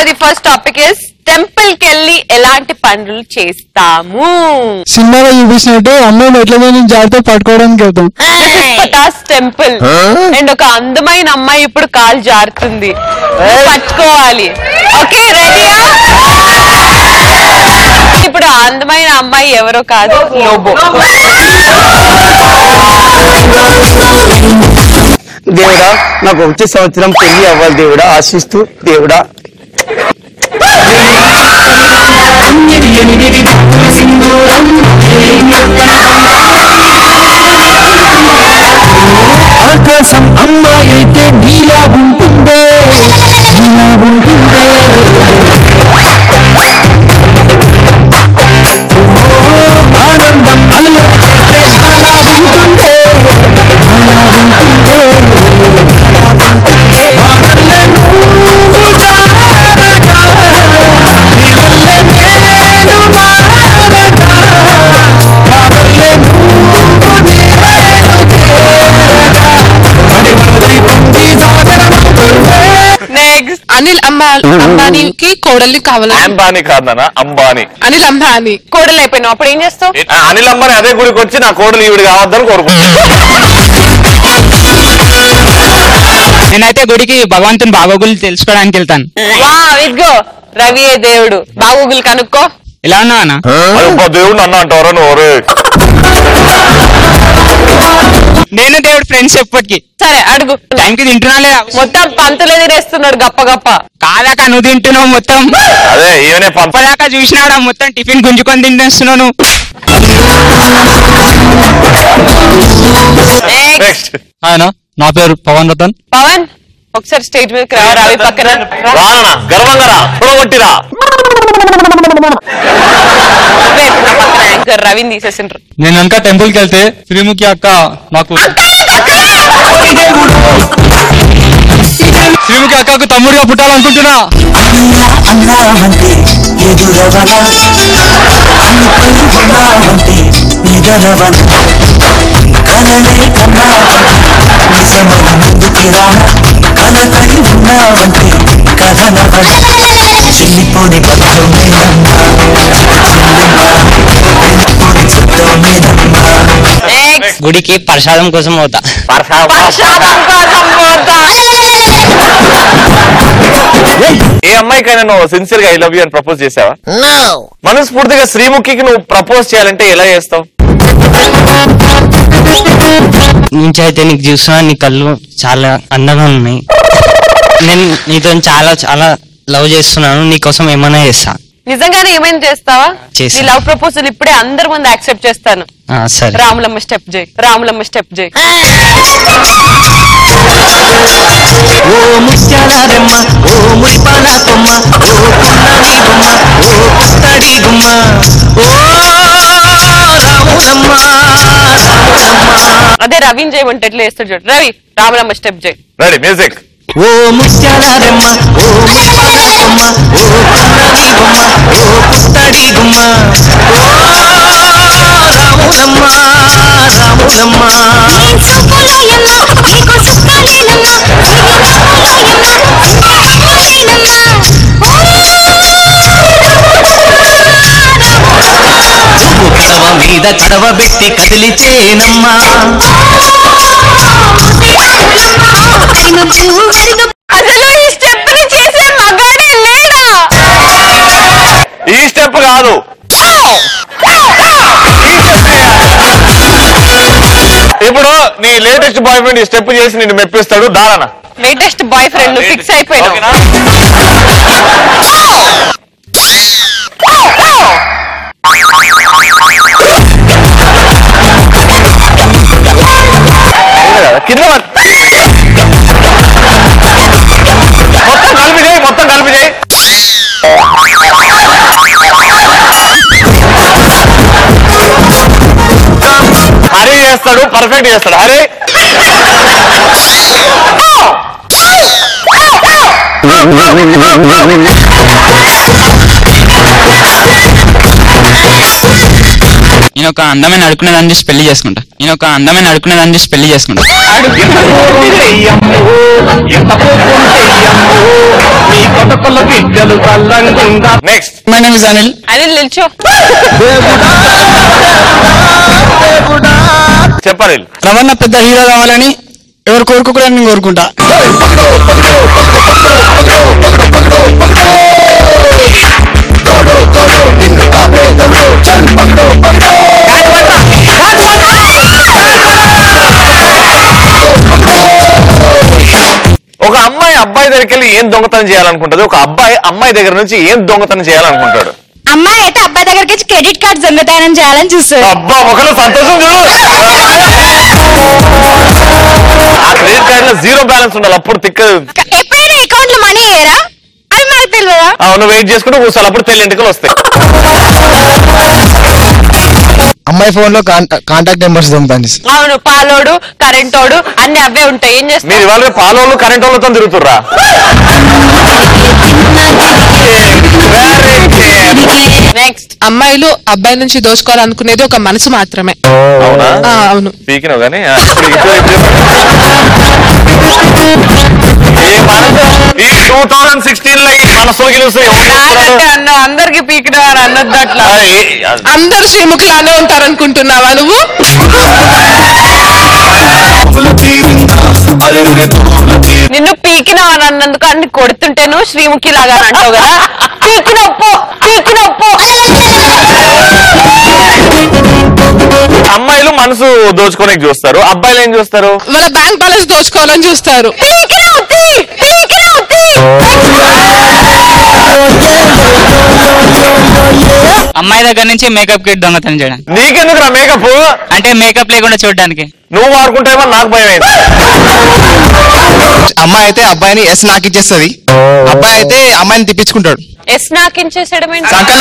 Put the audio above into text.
The first topic is temple కి వెళ్ళి ఎలాంటి పనులు చేస్తాము. సినిమాలో చూపించినట్టు అమ్మాయిని ఎట్లా జాగ్రత్త పట్టుకోవడానికి వెళ్తాం. టెంపుల్ అండ్ ఒక అందమైన అమ్మాయి ఇప్పుడు కాలు జారుతుంది, పట్టుకోవాలి. ఓకే రెడీయా? ఇప్పుడు అందమైన అమ్మాయి ఎవరో కాదు, లోబో. దేవుడా నాకు వచ్చే సంవత్సరం పెళ్లి అవ్వాలి దేవుడా, ఆశిస్తూ దేవుడా. ఆకాశం అమ్మాయి అయితే నీలా ఉంటుందే, నీలా ఉంటుందే. ఆనందం అలా ఉంటుందే, అనిల్ అంబానీకి కోడల్ని కావాలి. అంబానీ కాదన్నా, అంబానీ. అనిల్ అంబానీ కోడలు అయిపోయినావు, అప్పుడు ఏం చేస్తావు? అనిల్ అంబానీ అదే గుడికి వచ్చి నా కోడలు ఈవిడ కావద్దని కోరుకుంటున్నాను. నేనైతే గుడికి భగవంతుని బాగోగులు తెలుసుకోవడానికి వెళ్తాను. ఇదిగో రవి దేవుడు బాగోగులు కనుక్కో. ఎలా ఉన్నావు అన్న? దేవుడు అన్న అంటారా నువ్వు? నేను దేవుడు ఫ్రెండ్స్ ఎప్పటికి. సరే అడుగు. టైంకి తింటున్నా, మొత్తం పంతులే తినేస్తున్నాడు గప్ప గప్ప. కాదాక నువ్వు తింటున్నావు మొత్తం. అదే ఈవెనే పంపదాకా చూసినాడా మొత్తం టిఫిన్ గుంజుకొని తింటున్నాను. ఆయన నా పేరు పవన్ రతన్. పవన్ ఒకసారి స్టేజ్ మీదకి రా, రవి పక్కన రానా గర్వంగా రా, పొడగొట్టిరా. యాంకర్ రవిని తీసేసిండ్రు. నేను కనుక టెంపుల్ కి వెళ్తే శ్రీముఖి అక్క నాకు శ్రీముఖి అక్కకు తమ్ముడిగా పుట్టాలనుకుంటున్నా. గుడికి ప్రసాదం కోసం పోతా. ఏ అమ్మాయికైనా నువ్వు సిన్సియర్ గా ఐ లవ్ యూ అని ప్రపోజ్ చేసావా? మనస్ఫూర్తిగా శ్రీముఖికి నువ్వు ప్రపోజ్ చేయాలంటే ఎలా చేస్తావు? నుంచి అయితే నీకు చూసినా నీ కళ్ళు చాలా అందంగా ఉన్నాయి, నేను నీతో చాలా చాలా లవ్ చేస్తున్నాను, నీకోసం ఏమైనా చేస్తా. నిజంగానే ఏమైనా చేస్తావా? నీ లవ్ ప్రపోజల్ ఇప్పుడే అందరి ముందు యాక్సెప్ట్ చేస్తాను. సరే. రాములమ్మ స్టెప్ జై, రాములమ్మ స్టెప్ జై. ఓ ముత్యాలమ్మ, ఓ మురిపాల కొమ్మ, ఓ పున్నమి బొమ్మ, ఓ పుత్తడి గుమ్మ, ఓ రాములమ్మ, రాములమ్మ. అదే రవిని చేయమంటే ఎట్లా చేస్తాడు చూడు. రవి రాములమ్మ స్టెప్ జై. Ready music. ఓ ముత్యాలమ్మ, ఓ మురిపాల కొమ్మ, ఓ పున్నమి బొమ్మ, ఓ పుత్తడి గుమ్మ, ఓ రాములమ్మ, రాములమ్మ. కడవ మీద కడవ పెట్టి కదిలిచేనమ్మా. అసలు ఈ స్టెప్ చేసే మగాడే లేడా? ఈ స్టెప్ కాదు, ఇప్పుడు నీ లేటెస్ట్ బాయ్ ఫ్రెండ్ ఈ స్టెప్ చేసి నిన్ను మెప్పిస్తాడు. దారణ లేటెస్ట్ బాయ్ ఫ్రెండ్ ఫిక్స్ అయిపోయినావు. కింద మొత్తం కలిపి చేయి, మొత్తం కలిపి చేయి. హరి చేస్తాడు, పర్ఫెక్ట్ చేస్తాడు హరి. నేను ఒక అందమైన అడుకునేదాన్ని చూసి పెళ్లి చేసుకుంటా. కొట్టకొల్ల బిడ్డలు next my name is Anil. Anil నిల్చో. చెప్పాలి. రమణ పెద్ద హీరో కావాలని ఎవరు కోరుకోకూడదని నేను కోరుకుంటా. ఒక అమ్మాయి అబ్బాయి దగ్గరికి వెళ్ళి ఏం దొంగతనం చేయాలనుకుంటది, ఒక అబ్బాయి అమ్మాయి దగ్గర నుంచి ఏం దొంగతనం చేయాలనుకుంటాడు? అమ్మాయి అయితే అబ్బాయి దగ్గరికి వచ్చి క్రెడిట్ కార్డ్ దొంగతనం చేయాలని చూస్తాడు. అబ్బా ఒకరు సంతోషం చూడు. ఆ క్రెడిట్ కార్డ్ లో 0 బ్యాలెన్స్ ఉండాలి, అప్పుడు తిక్క. ఎప్పుడైనా అకౌంట్ లో మనీ వేయరా? అది మనకు తెలియదా? అవును, వెయిట్ చేసుకుంటూ కూర్చోాలి, అప్పుడు తెల్లింటికలు వస్తాయి. అమ్మాయి ఫోన్ లో కాంటాక్ట్ నెంబర్స్ దొంగతాను. అవును, పాలోడు కరెంటోడు అన్ని అవే ఉంటాయి. ఏం చేస్తారు? మీరు ఇవాళ పాలోళ్ళు కరెంట్ వాళ్ళతో తిరుగుతుర్రా? నెక్స్ట్, అమ్మాయిలు అబ్బాయి నుంచి దోచుకోవాలనుకునేది ఒక మనసు మాత్రమే. అవునా? అవును. పీకినావు కానీ ఈ మనసు ఈ 2016 లో ఈ మనసుకి అన్న అందరికి పీకినా అని అన్నది అట్లా. అందరు శ్రీముఖులానే ఉంటారనుకుంటున్నావా నువ్వు? నిన్ను పీకినావు అని అన్నందుకు అన్ని కొడుతుంటే నువ్వు శ్రీముఖి లాగా అంటావు కదా. పీకినప్పు పీకినప్పు. అమ్మాయిలు మనసు దోచుకోనికి చూస్తారు, అబ్బాయిలు ఏం చూస్తారు? వాళ్ళ బ్యాంక్ బ్యాలెన్స్ దోచుకోవాలని చూస్తారు. అమ్మాయి దగ్గర నుంచి మేకప్ కిట్ దొంగతనం చేయడం. నీకెందుకు మేకప్? అంటే మేకప్ లేకుండా చూడడానికి. నువ్వు వాడుకుంటావేమో నాకు భయం అయింది. అమ్మాయి అయితే అబ్బాయిని ఎస్ నాకు ఇచ్చేస్తుంది, అబ్బాయి అయితే అమ్మాయిని తిప్పించుకుంటాడు. ఎస్ నాకించేసేయడం ఏంటి? సంకల